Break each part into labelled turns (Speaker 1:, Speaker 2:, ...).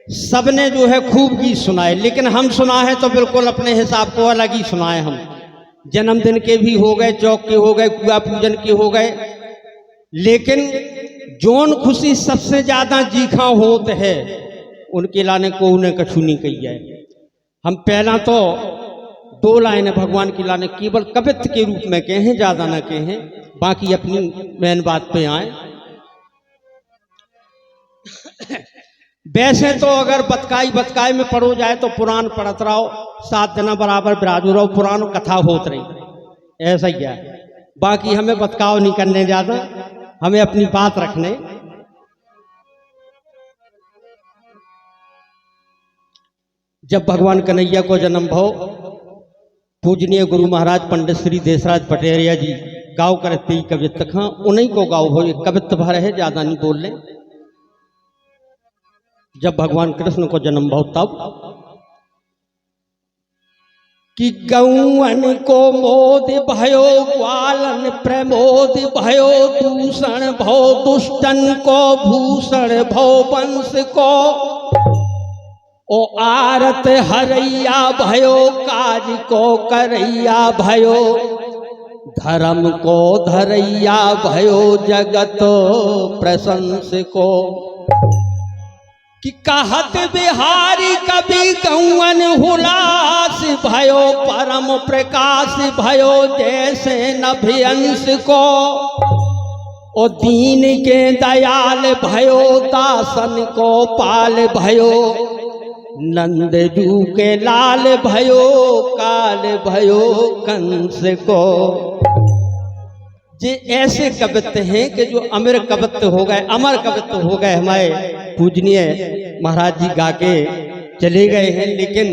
Speaker 1: सबने जो है खूब गीत सुनाए, लेकिन हम सुना है तो बिल्कुल अपने हिसाब को अलग ही सुनाए। हम जन्मदिन के भी हो गए, चौक के हो गए, कुआ पूजन के हो गए, लेकिन जोन खुशी सबसे ज्यादा जीखा होत है उनके लाने को उन्हें कछु नहीं कही है। हम पहला तो 2 लाइनें भगवान की लाने केवल कवित्व के रूप में कहे, ज्यादा न कहे, बाकी अपनी मेन बात पे आए। वैसे तो अगर बतकाई में पढ़ो जाए तो पुराण पढ़त रहो, 7 जना बराबर बिराजू रहो, पुराण कथा होत रही, ऐसा ही है। बाकी हमें बतकाव नहीं करने ज्यादा, हमें अपनी बात रखने। जब भगवान कन्हैया को जन्म भाव पूजनीय गुरु महाराज पंडित श्री देशराज पटेरिया जी गाँव करते ही कवित्व खां, उन्हीं को गाँव हो कवित्व भर है, ज्यादा नहीं बोल ले। जब भगवान कृष्ण को जन्म भाव तब कि गौवन को मोद भयो, ग्वालन प्रमोद भयो, दूषण भो दुष्टन को, भूषण भो वंश को, ओ आरत हरैया भयो, काज को करैया भयो, धर्म को धरैया भयो, जगत प्रशंस को। कि कहत बिहारी कवि गौवन हुलास भयो, परम प्रकाश भयो, जैसे नभियंश को, ओ दीन के दयाल भयो, दासन को पाल भयो, नंद जू के लाल भयो, काल भयो कंस को। जे ऐसे कवित्व हैं कि जो अमर कवित्व हो गए, अमर कवित्व हो गए, हमारे पूजनीय महाराज जी गा के चले गए हैं, लेकिन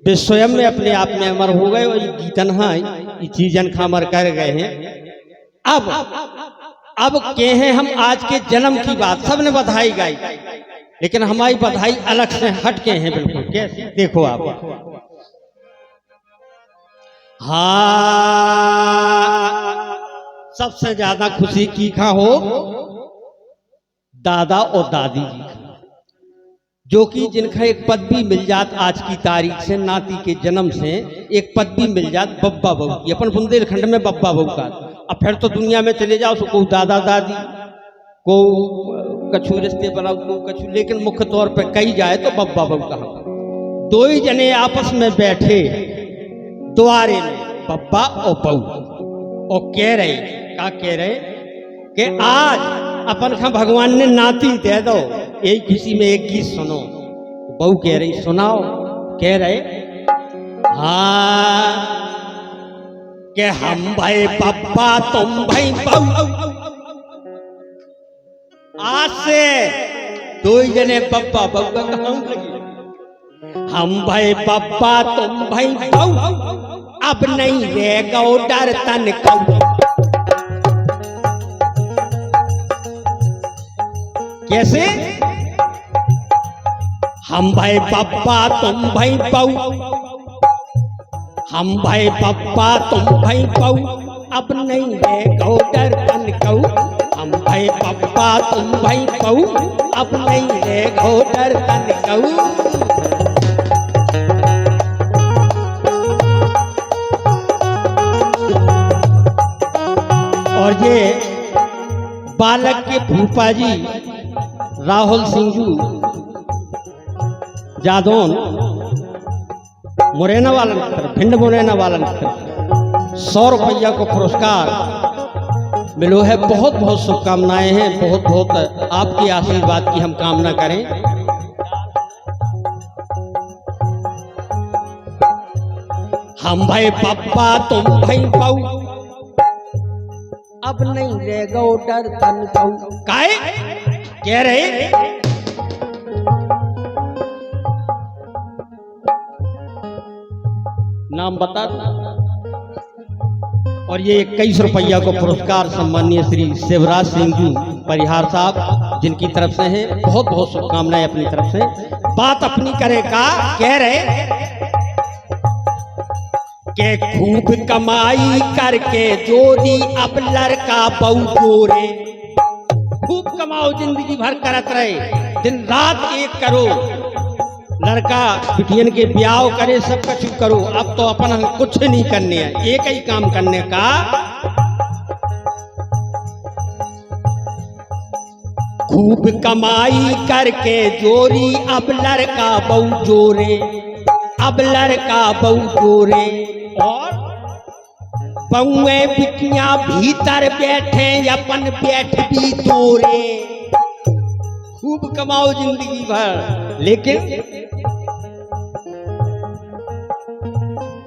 Speaker 1: वे स्वयं में अपने आप में अमर हो गए और ये गीतन ये चीजन खामर कर गए हैं। अब के हैं हम आज के जन्म की बात, सबने बधाई गाई, लेकिन हमारी बधाई अलग से हट के हैं बिल्कुल। कैसे देखो आप, सबसे ज्यादा खुशी की खा हो दादा और दादी जी का, जो कि जिनका एक पदवी मिल जात आज की तारीख से, नाती के जन्म से एक पदवी मिल जात बब्बा बहू की। अपन बुंदेलखंड में बब्बा बहू का, अब फिर तो दुनिया में चले जाओ तो को दादा दादी, को कछु रिश्ते बनाओ, को कछु, लेकिन मुख्य तौर पर कही जाए तो बब्बा बहू का। 2 ही जने आपस में बैठे द्वारे में, बब्बा और बहू, और कह रहे कि आज अपन का भगवान ने नाती दे दो, यही खुशी में एक गीत सुनो। बहू कह रही सुनाओ, कह रहे कि हम भाई पप्पा तुम भाई बहू। आज से 2 जने पप्पा बहू का काम लगे, हम भाई पप्पा तुम भाई बहू, अब नहीं रहेगा डर तन कऊ। कैसे? हम भाई पप्पा तुम भाई बहू, हम भाई पप्पा तुम भाई बहू, अब नहीं रहेगा डर तन कऊ। हम भाई पप्पा तुम भाई बहू, अब नहीं रहेगा डर तन कऊ। और ये बालक के फूफा जी राहुल सिंह जादौन मुरैना वाला भिंड मुरैना वाला 100 रुपया को पुरस्कार मिलो है। बहुत बहुत शुभकामनाएं हैं, बहुत बहुत आपके आशीर्वाद की हम कामना करें। हम भाई पप्पा तुम भाई बहू, अब नहीं रहेगा डर तन कऊ। काहे कह रहे? नाम बता दो। और ये 21 रुपया को पुरस्कार सम्मानीय श्री शिवराज सिंह जी परिहार साहब जिनकी तरफ से है। बहुत बहुत शुभकामनाएं अपनी तरफ से। बात अपनी करे का कह रहे के खूब कमाई करके जोड़ी अब लड़का बहू जोरे। खूब कमाओ, जिंदगी भर करत रहे, दिन रात एक करो, लड़का बिटियन के ब्याह करे, सब कुछ करो। अब तो अपन कुछ नहीं करने है, एक ही काम करने का, खूब कमाई करके जोरी, अब लड़का बहु जोरे, अब लड़का बहु जोरे। और बहुए बिटियां भीतर बैठे, अपन बैठ भी तोरे। खूब कमाओ जिंदगी भर, लेकिन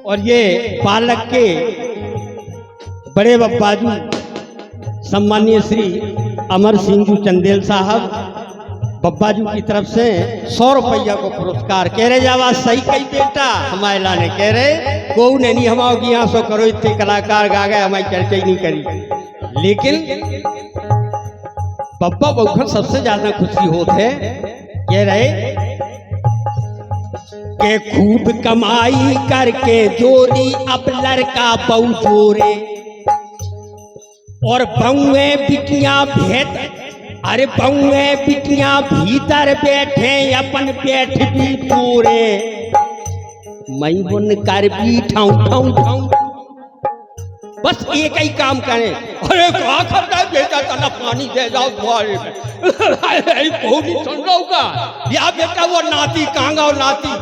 Speaker 1: और ये बालक के बड़े बब्बाजू सम्मानीय श्री अमर सिंह जी चंदेल साहब बब्बाजू की तरफ से 100 रुपया को पुरस्कार। कह रहे जावा सही कही बेटा, हमारे लाने कह रहे को नहीं हमाओ की यहाँ सो करो, इतने कलाकार गा गए, हमारी चर्चा ही नहीं करी। लेकिन बब्बा बउखन सबसे ज्यादा खुशी होते, कह रहे के खूब कमाई करके जोरी, अब लड़का बहु जोरे। और बहुए बिटियां भेद, अरे बहुए बिटियां भीतर बैठे, अपन बैठ भी पूरे। मई बुन कर भी ठाऊ ठाऊ ठाऊ, बस एक ही काम करें। अरे क्या करना है बेटा, तना पानी दे जाओ तुम्हारे में। सुन रहा होगा या बेटा, वो नाती कांगा और नाती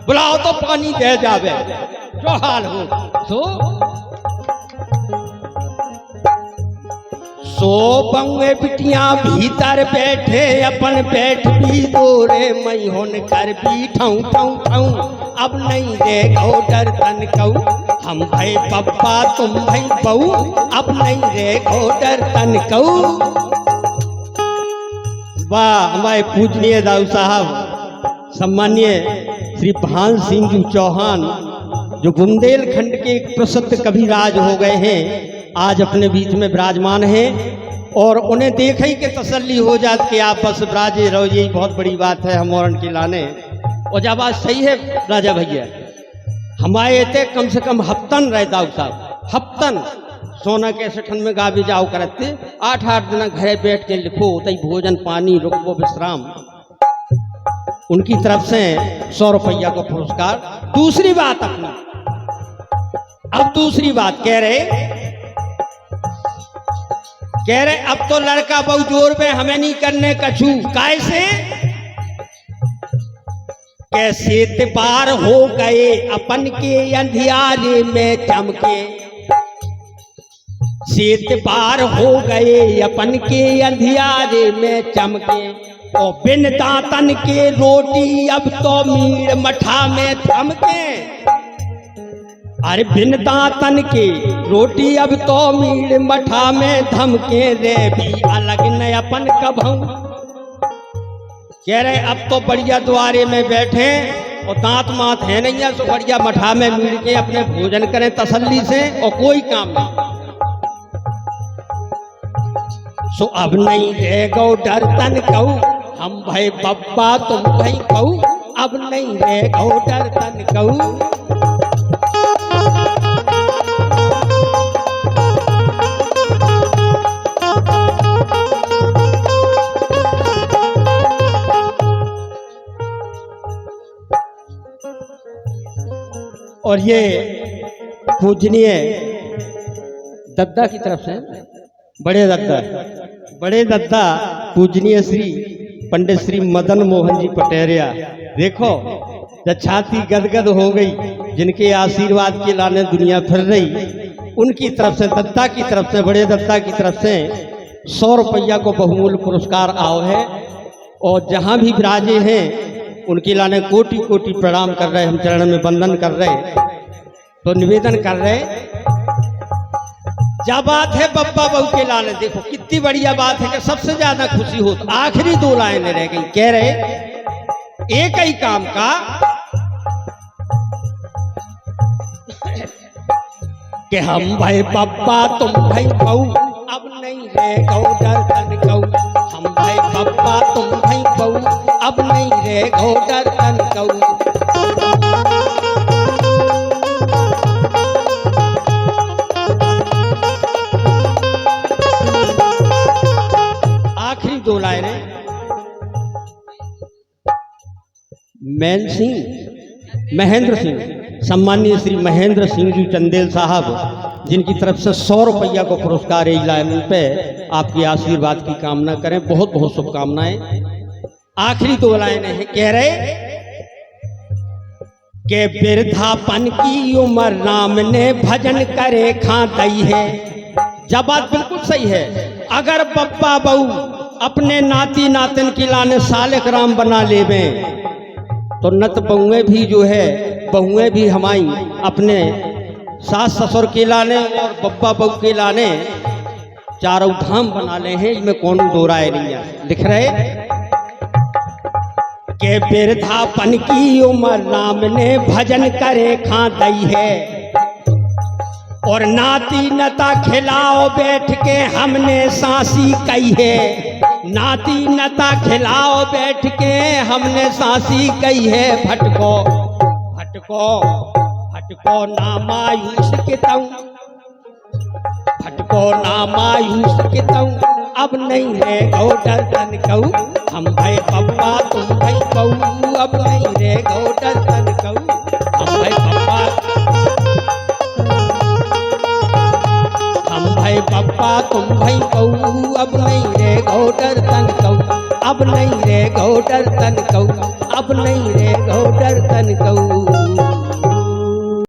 Speaker 1: बुलाओ तो पानी दे जावे, जो हाल हो। सो बहुए बिटियां भीतर बैठे, अपन बैठ भी दोरे। मई होन कर भी ठाऊ ठाऊ ठाऊ, अब नहीं रे गो डर तन कहू, हम भाई पप्पा तुम भाई बहू, अब नहीं रे गो डर तन कहू। वाह, हमारे पूजनीय दाऊ साहब सम्मानीय श्री भान सिंह जी चौहान, जो बुंदेलखंड के एक प्रसिद्ध कविराज हो गए हैं, आज अपने बीच में विराजमान हैं। और उन्हें देख ही के तसल्ली हो जाती कि आप बस विराजे रहो, यही बहुत बड़ी बात है हम और उनकी लाने। और जब बात सही है राजा भैया, हमारे थे कम से कम हफ्तन रहे दाऊ साहब, हफ्तन सोना के सठन में गा भी जाओ करते, 8-8 दिन घरे बैठ के लिखो, तई भोजन पानी रुकबो विश्राम। उनकी तरफ से 100 रुपया को पुरस्कार। दूसरी बात अपनी, अब दूसरी बात कह रहे अब तो लड़का बहु जोर पे, हमें नहीं करने कछू। कैसे पार हो गए अपन के अंधियारे में चमके, सीत पार हो गए अपन के अंधियारे में चमके। और बिन दांतन के रोटी अब तो मीड़ मठा में थमके, अरे बिन दांतन के रोटी अब तो मीड़ मठा में धमके। रे भी अलग न अपन कभऊ, कह रहे अब तो बढ़िया द्वारे में बैठे और दांत मात है नहीं है, तो बढ़िया मठा में मीड़ के अपने भोजन करें तसल्ली से, और कोई काम नहीं। सो अब नहीं रह गो डर तन कहू, हम भाई बब्बा तुम भाई कहू, अब नहीं रह गो डर तन कहू। और ये पूजनीय दद्दा की तरफ से, बड़े दद्दा पूजनीय श्री पंडित श्री मदन मोहन जी पटेरिया, देखो जब छाती गदगद हो गई, जिनके आशीर्वाद के लाने दुनिया फिर रही, उनकी तरफ से, दद्दा की तरफ से, बड़े दद्दा की तरफ से 100 रुपया को बहुमूल्य पुरस्कार आओ है। और जहाँ भी विराजे हैं उनके लाने कोटि कोटि प्रणाम कर रहे, हम चरण में वंदन कर रहे। तो निवेदन कर रहे, क्या बात है बब्बा बहू के लाने, देखो कितनी बढ़िया बात है कि सबसे ज्यादा खुशी हो। तो आखिरी 2 लाइनें रह गई, कह रहे एक ही काम का कि हम भाई बब्बा तुम भाई बहू, अब नहीं रह गो डर तन कहू, हम भाई बब्बा तुम भाई बहू, अब नहीं रह गो डर तन कहू। आखिरी दो लाइनें। मैन सिंह, महेंद्र सिंह, सम्मानीय श्री महेंद्र सिंह जी चंदेल साहब, जिनकी तरफ से 100 रुपया को पुरस्कार है, लाइन पे आपके आशीर्वाद की कामना करें, बहुत बहुत शुभकामनाएं। आखिरी दो लाइनें हैं, कह रहे के वृद्धापन की उम्र राम ने भजन करे खा दई है। जब बात बिल्कुल सही है, अगर बब्बा बहू अपने नाती नातिन की लाने सालिक राम बना लेवे तो नत बहुएं भी जो है, बहुएं भी हमारी अपने सास ससुर के लाने और बब्बा बहू के लाने चारों धाम बना ले हैं, इसमें कौन दो राय नहीं है। लिख रहे के वृद्धापन की उम्र राम ने भजन करे खा दई है, और नाती नता खिलाओ बैठ के हमने सांसी कही है। नाती नता खिलाओ बैठ के हमने सांसी कही है। भटको भटको भटको ना मायूस के तऊ, भटको ना मायूस के तऊ, अब नहीं है गौडर तन कहू, हम भाई पप्पा तुम भाई कहू, अब नहीं रे गौडर तन कहू, हम भाई पप्पा, हम भाई पप्पा तुम भाई कहू, अब नहीं रे गौडर तन कहू, अब नहीं रे गौडर तन कहू, अब नहीं